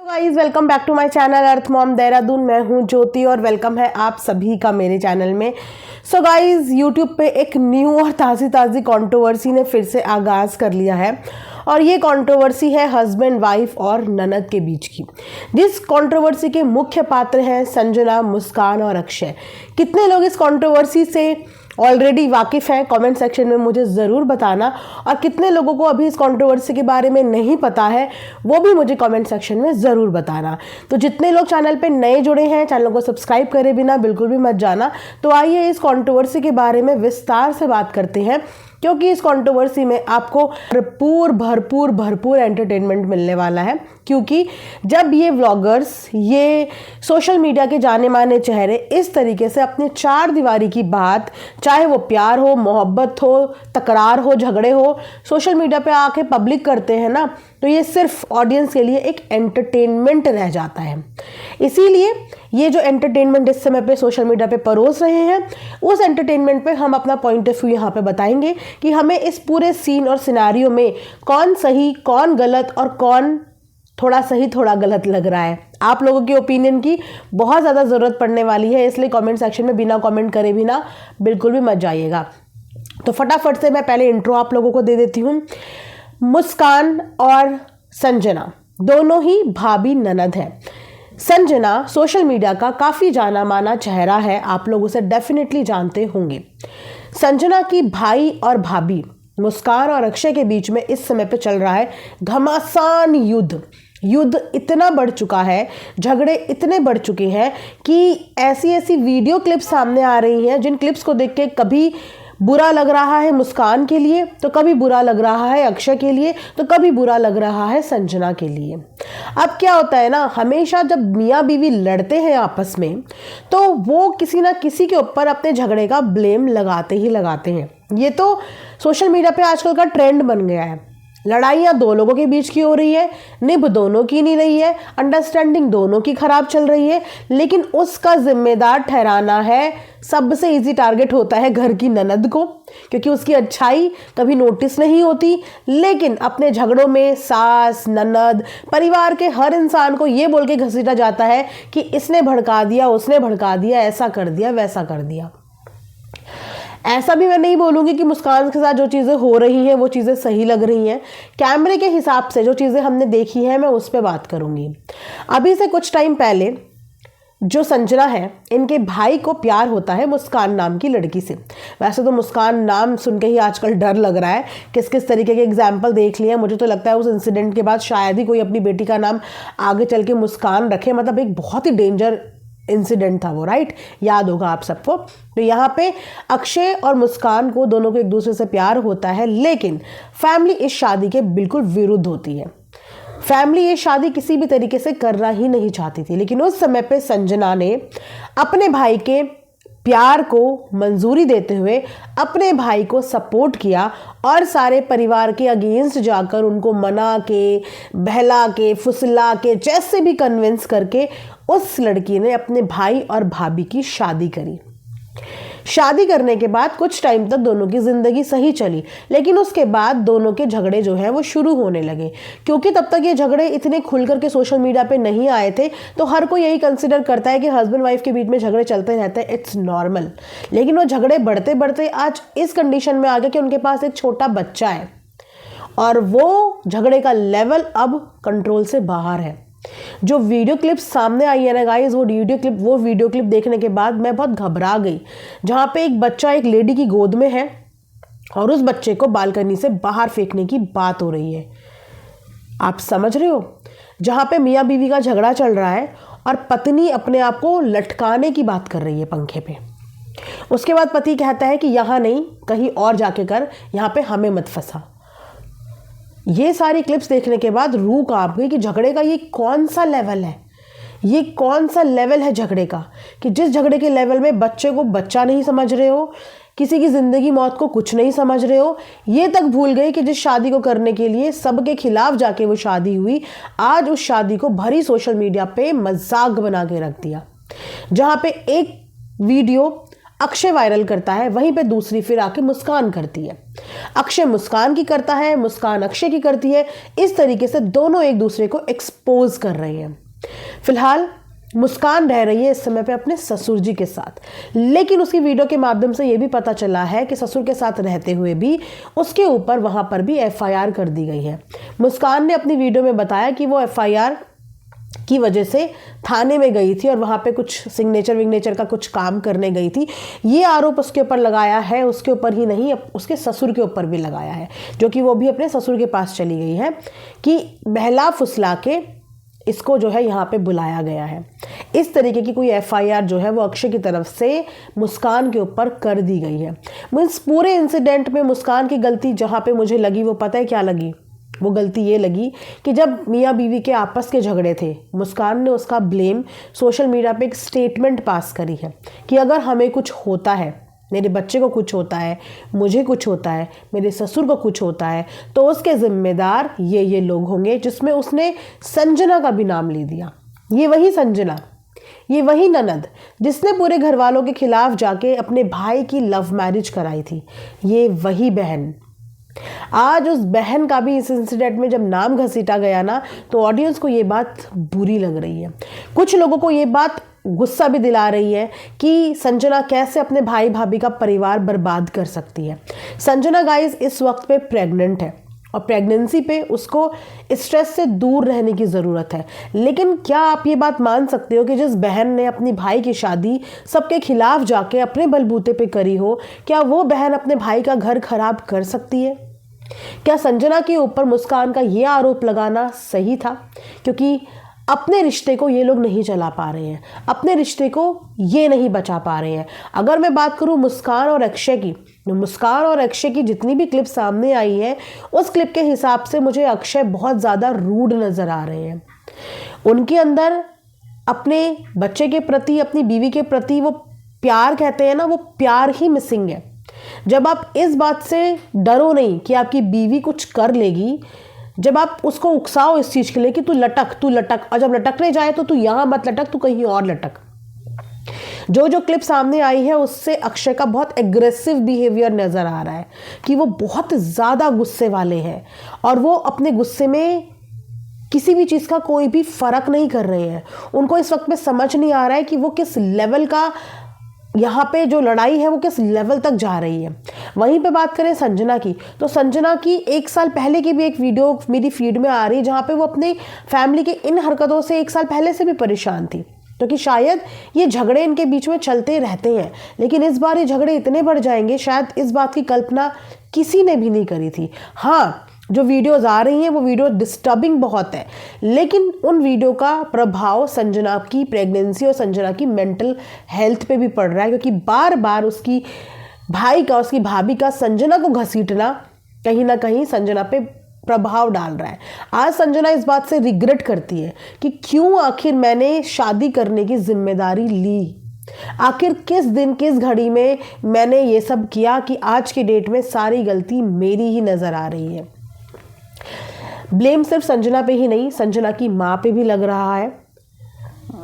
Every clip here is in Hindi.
Guys welcome back to my channel Earth Mom Dehradun. मैं हूं ज्योति और वेलकम है आप सभी का मेरे चैनल में। सो गाइस यूट्यूब पे एक न्यू और ताज़ी कंट्रोवर्सी ने फिर से आगाज़ कर लिया है और ये कंट्रोवर्सी है हस्बैंड वाइफ और ननद के बीच की, जिस कंट्रोवर्सी के मुख्य पात्र हैं संजना, मुस्कान और अक्षय। कितने लोग इस कंट्रोवर्सी से ऑलरेडी वाकिफ़ हैं, कमेंट सेक्शन में मुझे ज़रूर बताना, और कितने लोगों को अभी इस कंट्रोवर्सी के बारे में नहीं पता है वो भी मुझे कमेंट सेक्शन में ज़रूर बताना। तो जितने लोग चैनल पे नए जुड़े हैं, चैनल को सब्सक्राइब करे बिना बिल्कुल भी मत जाना। तो आइए इस कंट्रोवर्सी के बारे में विस्तार से बात करते हैं, क्योंकि इस कंट्रोवर्सी में आपको भरपूर एंटरटेनमेंट मिलने वाला है। क्योंकि जब ये व्लॉगर्स, ये सोशल मीडिया के जाने माने चेहरे इस तरीके से अपने चार दीवारी की बात, चाहे वो प्यार हो, मोहब्बत हो, तकरार हो, झगड़े हो, सोशल मीडिया पे आके पब्लिक करते हैं ना, तो ये सिर्फ ऑडियंस के लिए एक एंटरटेनमेंट रह जाता है। इसीलिए ये जो एंटरटेनमेंट इस समय पे सोशल मीडिया पे परोस रहे हैं, उस एंटरटेनमेंट पे हम अपना पॉइंट ऑफ व्यू यहाँ पे बताएंगे कि हमें इस पूरे सीन और सिनारियो में कौन सही, कौन गलत और कौन थोड़ा सही थोड़ा गलत लग रहा है। आप लोगों की ओपिनियन की बहुत ज़्यादा ज़रूरत पड़ने वाली है, इसलिए कमेंट सेक्शन में बिना कमेंट करे बिना बिल्कुल भी मत जाइएगा। तो फटाफट से मैं पहले इंट्रो आप लोगों को दे देती हूँ। मुस्कान और संजना दोनों ही भाभी ननद हैं। संजना सोशल मीडिया का काफ़ी जाना माना चेहरा है, आप लोग उसे डेफिनेटली जानते होंगे। संजना की भाई और भाभी मुस्कान और अक्षय के बीच में इस समय पे चल रहा है घमासान युद्ध इतना बढ़ चुका है, झगड़े इतने बढ़ चुके हैं कि ऐसी वीडियो क्लिप्स सामने आ रही हैं जिन क्लिप्स को देख के कभी बुरा लग रहा है मुस्कान के लिए, तो कभी बुरा लग रहा है अक्षय के लिए, तो कभी बुरा लग रहा है संजना के लिए। अब क्या होता है ना, हमेशा जब मियाँ बीवी लड़ते हैं आपस में, तो वो किसी ना किसी के ऊपर अपने झगड़े का ब्लेम लगाते ही लगाते हैं। ये तो सोशल मीडिया पे आजकल का ट्रेंड बन गया है। लड़ाइयाँ दो लोगों के बीच की हो रही है, निभ दोनों की नहीं रही है, अंडरस्टैंडिंग दोनों की खराब चल रही है, लेकिन उसका जिम्मेदार ठहराना है, सबसे इजी टारगेट होता है घर की ननद को, क्योंकि उसकी अच्छाई कभी नोटिस नहीं होती। लेकिन अपने झगड़ों में सास, ननद, परिवार के हर इंसान को ये बोल के घसीटा जाता है कि इसने भड़का दिया, उसने भड़का दिया, ऐसा कर दिया, वैसा कर दिया। ऐसा भी मैं नहीं बोलूँगी कि मुस्कान के साथ जो चीज़ें हो रही हैं वो चीज़ें सही लग रही हैं। कैमरे के हिसाब से जो चीज़ें हमने देखी हैं मैं उस पर बात करूँगी। अभी से कुछ टाइम पहले जो संजना है, इनके भाई को प्यार होता है मुस्कान नाम की लड़की से। वैसे तो मुस्कान नाम सुन के ही आजकल डर लग रहा है, किस किस तरीके के एग्जाम्पल देख लिए। मुझे तो लगता है उस इंसिडेंट के बाद शायद ही कोई अपनी बेटी का नाम आगे चल के मुस्कान रखे। मतलब एक बहुत ही डेंजर इंसिडेंट था वो, राइट? याद होगा आप सबको। तो यहाँ पे अक्षय और मुस्कान को दोनों को एक दूसरे से प्यार होता है, लेकिन फैमिली इस शादी के बिल्कुल विरुद्ध होती है। फैमिली ये शादी किसी भी तरीके से करना ही नहीं चाहती थी, लेकिन उस समय पे संजना ने अपने भाई के प्यार को मंजूरी देते हुए अपने भाई को सपोर्ट किया और सारे परिवार के अगेंस्ट जाकर उनको मना के, बहला के, फुसला के, जैसे भी कन्विंस करके उस लड़की ने अपने भाई और भाभी की शादी करी। शादी करने के बाद कुछ टाइम तक दोनों की ज़िंदगी सही चली, लेकिन उसके बाद दोनों के झगड़े जो हैं वो शुरू होने लगे। क्योंकि तब तक ये झगड़े इतने खुल करके सोशल मीडिया पे नहीं आए थे, तो हर कोई यही कंसिडर करता है कि हस्बैंड वाइफ के बीच में झगड़े चलते रहते हैं, इट्स नॉर्मल। लेकिन वो झगड़े बढ़ते बढ़ते आज इस कंडीशन में आ गए कि उनके पास एक छोटा बच्चा है और वो झगड़े का लेवल अब कंट्रोल से बाहर है। जो वीडियो क्लिप सामने आई है ना गाइस, वो वीडियो क्लिप देखने के बाद मैं बहुत घबरा गई, जहाँ पे एक बच्चा एक लेडी की गोद में है और उस बच्चे को बालकनी से बाहर फेंकने की बात हो रही है। आप समझ रहे हो? जहाँ पे मियाँ बीवी का झगड़ा चल रहा है और पत्नी अपने आप को लटकाने की बात कर रही है पंखे पे। उसके बाद पति कहता है कि यहाँ नहीं, कहीं और जाके कर, यहाँ पे हमें मत फंसा। ये सारी क्लिप्स देखने के बाद रूह कांप गई कि झगड़े का ये कौन सा लेवल है, ये कौन सा लेवल है झगड़े का, कि जिस झगड़े के लेवल में बच्चे को बच्चा नहीं समझ रहे हो, किसी की ज़िंदगी मौत को कुछ नहीं समझ रहे हो, ये तक भूल गए कि जिस शादी को करने के लिए सबके खिलाफ जाके वो शादी हुई, आज उस शादी को भरी सोशल मीडिया पे मजाक बना के रख दिया। जहाँ पे एक वीडियो अक्षय वायरल करता है, वहीं पे दूसरी फिर आके मुस्कान करती है। अक्षय मुस्कान की करता है, मुस्कान अक्षय की करती है। इस तरीके से दोनों एक दूसरे को एक्सपोज कर रहे हैं। फिलहाल मुस्कान रह रही है इस समय पे अपने ससुर जी के साथ, लेकिन उसकी वीडियो के माध्यम से ये भी पता चला है कि ससुर के साथ रहते हुए भी उसके ऊपर वहां पर भी एफआईआर कर दी गई है। मुस्कान ने अपनी वीडियो में बताया कि वो एफआईआर की वजह से थाने में गई थी और वहां पे कुछ सिग्नेचर का कुछ काम करने गई थी। ये आरोप उसके ऊपर लगाया है, उसके ऊपर ही नहीं उसके ससुर के ऊपर भी लगाया है, जो कि वो भी अपने ससुर के पास चली गई है कि बहला फुसला के इसको जो है यहाँ पे बुलाया गया है। इस तरीके की कोई एफआईआर जो है वो अक्षय की तरफ से मुस्कान के ऊपर कर दी गई है। इस पूरे इंसिडेंट में मुस्कान की गलती जहाँ पे मुझे लगी वो पता है क्या लगी? वो गलती ये लगी कि जब मियाँ बीवी के आपस के झगड़े थे, मुस्कान ने उसका ब्लेम सोशल मीडिया पे एक स्टेटमेंट पास करी है कि अगर हमें कुछ होता है, मेरे बच्चे को कुछ होता है, मुझे कुछ होता है, मेरे ससुर को कुछ होता है, तो उसके जिम्मेदार ये लोग होंगे, जिसमें उसने संजना का भी नाम ले दिया। ये वही संजना, ये वही ननद जिसने पूरे घर वालों के खिलाफ जाके अपने भाई की लव मैरिज कराई थी, ये वही बहन। आज उस बहन का भी इस इंसिडेंट में जब नाम घसीटा गया ना, तो ऑडियंस को ये बात बुरी लग रही है। कुछ लोगों को ये बात गुस्सा भी दिला रही है कि संजना कैसे अपने भाई भाभी का परिवार बर्बाद कर सकती है। संजना गाइस इस वक्त पे प्रेग्नेंट है और प्रेगनेंसी पे उसको स्ट्रेस से दूर रहने की ज़रूरत है। लेकिन क्या आप ये बात मान सकते हो कि जिस बहन ने अपनी भाई की शादी सबके खिलाफ जाके अपने बलबूते पे करी हो, क्या वो बहन अपने भाई का घर खराब कर सकती है? क्या संजना के ऊपर मुस्कान का ये आरोप लगाना सही था? क्योंकि अपने रिश्ते को ये लोग नहीं चला पा रहे हैं, अपने रिश्ते को ये नहीं बचा पा रहे हैं। अगर मैं बात करूं मुस्कान और अक्षय की, तो मुस्कान और अक्षय की जितनी भी क्लिप सामने आई है, उस क्लिप के हिसाब से मुझे अक्षय बहुत ज़्यादा रूड नज़र आ रहे हैं। उनके अंदर अपने बच्चे के प्रति, अपनी बीवी के प्रति वो प्यार कहते हैं ना, वो प्यार ही मिसिंग है। जब आप इस बात से डरो नहीं कि आपकी बीवी कुछ कर लेगी, जब आप उसको उकसाओ इस चीज़ के लिए कि तू लटक, और जब लटकने जाए तो तू यहाँ मत लटक, तू कहीं और लटक। जो क्लिप सामने आई है उससे अक्षय का बहुत एग्रेसिव बिहेवियर नज़र आ रहा है कि वो बहुत ज़्यादा गुस्से वाले हैं और वो अपने गुस्से में किसी भी चीज़ का कोई भी फ़र्क नहीं कर रहे हैं। उनको इस वक्त में समझ नहीं आ रहा है कि वो किस लेवल का, यहाँ पे जो लड़ाई है वो किस लेवल तक जा रही है। वहीं पे बात करें संजना की, तो संजना की 1 साल पहले की भी एक वीडियो मेरी फीड में आ रही है जहाँ पे वो अपने फैमिली के इन हरकतों से 1 साल पहले से भी परेशान थी, क्योंकि शायद ये झगड़े इनके बीच में चलते रहते हैं, लेकिन इस बार ये झगड़े इतने बढ़ जाएंगे, शायद इस बात की कल्पना किसी ने भी नहीं करी थी। हाँ, जो वीडियोज़ आ रही हैं वो वीडियो डिस्टर्बिंग बहुत है, लेकिन उन वीडियो का प्रभाव संजना की प्रेगनेंसी और संजना की मेंटल हेल्थ पे भी पड़ रहा है, क्योंकि बार बार उसकी भाई का, उसकी भाभी का संजना को घसीटना कहीं ना कहीं संजना पे प्रभाव डाल रहा है। आज संजना इस बात से रिग्रेट करती है कि क्यों आखिर मैंने शादी करने की जिम्मेदारी ली, आखिर किस दिन किस घड़ी में मैंने ये सब किया कि आज के डेट में सारी गलती मेरी ही नज़र आ रही है। ब्लेम सिर्फ संजना पे ही नहीं, संजना की माँ पे भी लग रहा है,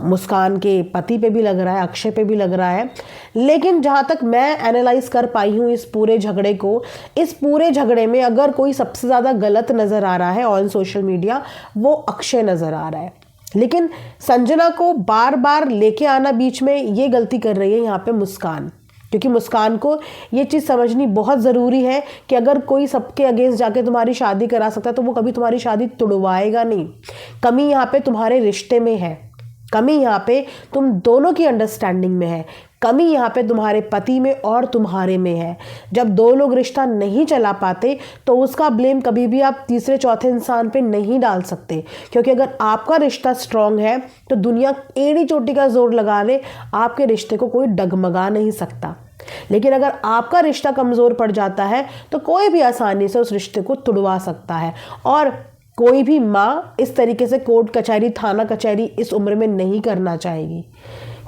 मुस्कान के पति पे भी लग रहा है, अक्षय पे भी लग रहा है। लेकिन जहाँ तक मैं एनालाइज कर पाई हूँ इस पूरे झगड़े को, इस पूरे झगड़े में अगर कोई सबसे ज़्यादा गलत नज़र आ रहा है ऑन सोशल मीडिया, वो अक्षय नज़र आ रहा है। लेकिन संजना को बार बार लेके आना बीच में, ये गलती कर रही है यहाँ पे मुस्कान, क्योंकि मुस्कान को ये चीज़ समझनी बहुत ज़रूरी है कि अगर कोई सबके अगेंस्ट जाके तुम्हारी शादी करा सकता है तो वो कभी तुम्हारी शादी तुड़वाएगा नहीं। कमी यहाँ पे तुम्हारे रिश्ते में है, कमी यहाँ पे तुम दोनों की अंडरस्टैंडिंग में है, कमी यहाँ पे तुम्हारे पति में और तुम्हारे में है। जब दो लोग रिश्ता नहीं चला पाते तो उसका ब्लेम कभी भी आप तीसरे चौथे इंसान पे नहीं डाल सकते, क्योंकि अगर आपका रिश्ता स्ट्रांग है तो दुनिया एड़ी चोटी का जोर लगा ले, आपके रिश्ते को कोई डगमगा नहीं सकता। लेकिन अगर आपका रिश्ता कमज़ोर पड़ जाता है तो कोई भी आसानी से उस रिश्ते को तुड़वा सकता है। और कोई भी माँ इस तरीके से कोर्ट कचहरी, थाना कचहरी इस उम्र में नहीं करना चाहेगी,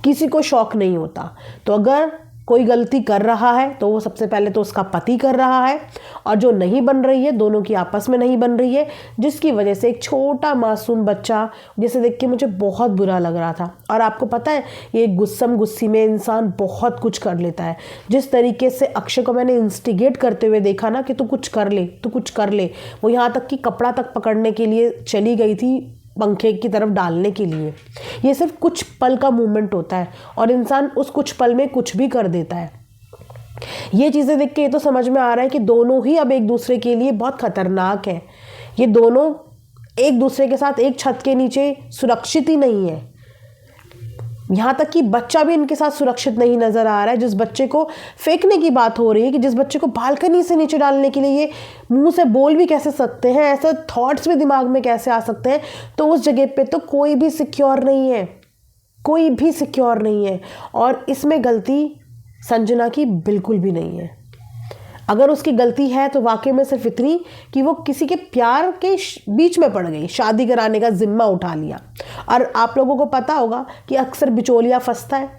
किसी को शौक नहीं होता। तो अगर कोई गलती कर रहा है तो वो सबसे पहले तो उसका पति कर रहा है, और जो नहीं बन रही है, दोनों की आपस में नहीं बन रही है, जिसकी वजह से एक छोटा मासूम बच्चा, जिसे देख के मुझे बहुत बुरा लग रहा था। और आपको पता है, ये गुस्सम गुस्सी में इंसान बहुत कुछ कर लेता है। जिस तरीके से अक्षय को मैंने इंस्टिगेट करते हुए देखा ना कि तू कुछ कर ले, तू कुछ कर ले, वो यहाँ तक कि कपड़ा तक पकड़ने के लिए चली गई थी, पंखे की तरफ डालने के लिए। ये सिर्फ कुछ पल का मूवमेंट होता है और इंसान उस कुछ पल में कुछ भी कर देता है। ये चीज़ें देख के ये तो समझ में आ रहा है कि दोनों ही अब एक दूसरे के लिए बहुत खतरनाक है। ये दोनों एक दूसरे के साथ एक छत के नीचे सुरक्षित ही नहीं है। यहाँ तक कि बच्चा भी इनके साथ सुरक्षित नहीं नजर आ रहा है। जिस बच्चे को फेंकने की बात हो रही है, कि जिस बच्चे को बालकनी से नीचे डालने के लिए ये मुंह से बोल भी कैसे सकते हैं, ऐसे थॉट्स भी दिमाग में कैसे आ सकते हैं, तो उस जगह पे तो कोई भी सिक्योर नहीं है, कोई भी सिक्योर नहीं है। और इसमें गलती संजना की बिल्कुल भी नहीं है। अगर उसकी गलती है तो वाकई में सिर्फ इतनी कि वो किसी के प्यार के बीच में पड़ गई, शादी कराने का जिम्मा उठा लिया। और आप लोगों को पता होगा कि अक्सर बिचौलिया फंसता है।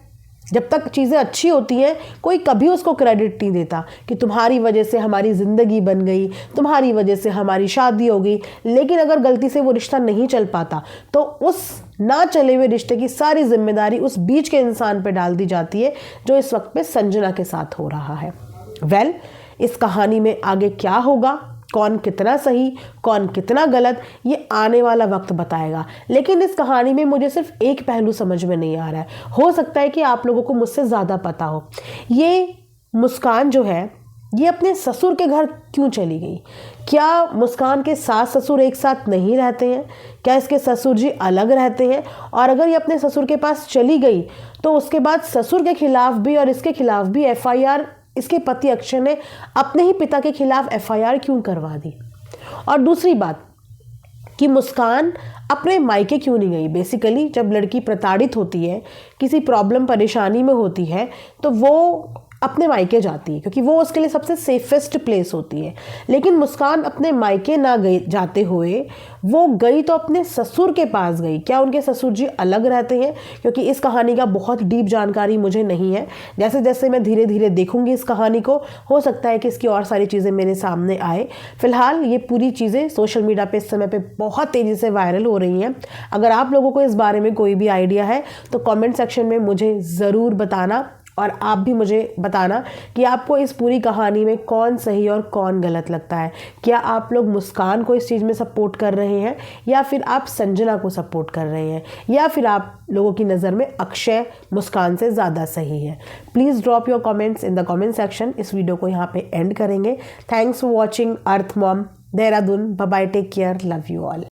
जब तक चीज़ें अच्छी होती हैं, कोई कभी उसको क्रेडिट नहीं देता कि तुम्हारी वजह से हमारी ज़िंदगी बन गई, तुम्हारी वजह से हमारी शादी हो गई। लेकिन अगर गलती से वो रिश्ता नहीं चल पाता तो उस ना चले हुए रिश्ते की सारी जिम्मेदारी उस बीच के इंसान पर डाल दी जाती है, जो इस वक्त पे संजना के साथ हो रहा है। वेल, इस कहानी में आगे क्या होगा, कौन कितना सही, कौन कितना गलत, ये आने वाला वक्त बताएगा। लेकिन इस कहानी में मुझे सिर्फ एक पहलू समझ में नहीं आ रहा है। हो सकता है कि आप लोगों को मुझसे ज़्यादा पता हो। ये मुस्कान जो है, ये अपने ससुर के घर क्यों चली गई? क्या मुस्कान के सास ससुर एक साथ नहीं रहते हैं? क्या इसके ससुर जी अलग रहते हैं? और अगर ये अपने ससुर के पास चली गई तो उसके बाद ससुर के खिलाफ भी और इसके खिलाफ भी FIR इसके पति अक्षय ने अपने ही पिता के खिलाफ FIR क्यों करवा दी? और दूसरी बात कि मुस्कान अपने मायके क्यों नहीं गई? बेसिकली जब लड़की प्रताड़ित होती है, किसी प्रॉब्लम परेशानी में होती है, तो वो अपने मायके जाती है, क्योंकि वो उसके लिए सबसे सेफेस्ट प्लेस होती है। लेकिन मुस्कान अपने मायके ना गई, जाते हुए वो गई तो अपने ससुर के पास गई। क्या उनके ससुर जी अलग रहते हैं? क्योंकि इस कहानी का बहुत डीप जानकारी मुझे नहीं है। जैसे जैसे मैं धीरे धीरे देखूंगी इस कहानी को, हो सकता है कि इसकी और सारी चीज़ें मेरे सामने आए। फिलहाल ये पूरी चीज़ें सोशल मीडिया पे इस समय पे बहुत तेज़ी से वायरल हो रही हैं। अगर आप लोगों को इस बारे में कोई भी आइडिया है तो कमेंट सेक्शन में मुझे ज़रूर बताना, और आप भी मुझे बताना कि आपको इस पूरी कहानी में कौन सही और कौन गलत लगता है। क्या आप लोग मुस्कान को इस चीज़ में सपोर्ट कर रहे हैं, या फिर आप संजना को सपोर्ट कर रहे हैं, या फिर आप लोगों की नज़र में अक्षय मुस्कान से ज़्यादा सही है? Please drop your comments in the comment section. इस वीडियो को यहाँ पे एंड करेंगे। Thanks for watching Earth Mom Dehradun. Bye bye, take care, love you all.